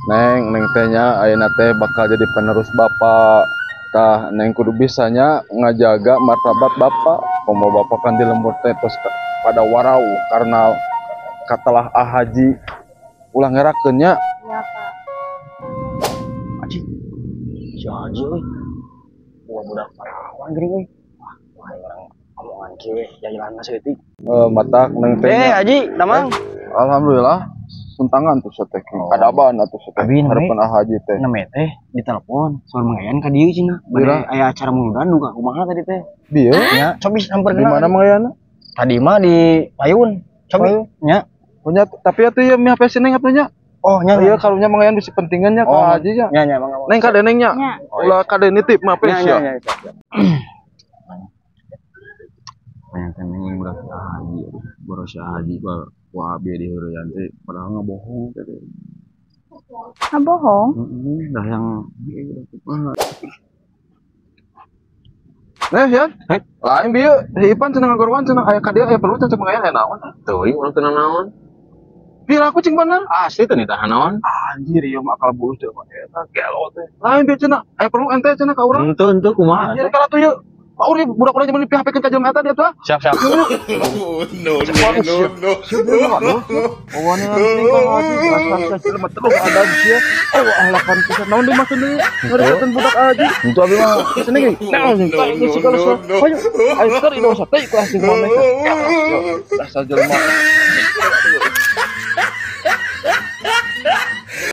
Neng tehnya ayeuna teh bakal jadi penerus bapak. Tah neng kudu bisanya ngajaga martabat bapak. Komo bapak kan di lembur teh terus pada warau karena katalah haji ulah ngerakeun nya. Iya, Pak. Aji, si Haji euy. Budak parawan geuning euy. Wah, orang omongan kieu jailan seutik. Matak neng tehnya. Haji, damang. Alhamdulillah suntangan tuh teh. Kadaban atuh teh. Abi Harapan haji teh. Name teh ditelepon, suara mengayan ka dieu cenah. Bade aya acara mengundang duka kumaha tadi teh. Dieu? Nya, cobi sampeurkeun. Di mana mangayana? Tadi mah di Payun. Cobi nya. Punya tapi atuh ya mih si neng atunya. Oh, nya. Iya karunya mangayan bisi pentingannya ka haji nya. Nya mangga. Neng kade nengnya. Nya. Ulah kade nitip mah Nya. Banyak yang udah haji, boros haji, wah biar di hurian teh padahal nggak bohong teh. Ah, bohong. Dah yang Ya. Lain bieu, si Ipan cenah ngagorwan cenah aya ka dieu aya perlu cenah mangayan aya naon. tuh, orang tenang naon. Biar aku cing bener. Asli teh tahan naon. Anjir ieu mah akal bulus teh mah eta gelo teh. Lain bieu cenah aya perlu ente cenah ka urang. Ente kumaha. Anjir kalau tuh yuk. Uri budak-budak zaman di PHP kan jelema eta dia tuh. Siap. No. Oh, ini nanti kan haji rasa jelema terus ada dia. Oh, alakan pisan naon di maksud deui. Ngeureun budak haji. Itu abi mah. Cenah ge. Naon sih? Ini segala sesuatu. Ayo, ayo cari dosa teh ikhlas sing mana. Dasar jelema.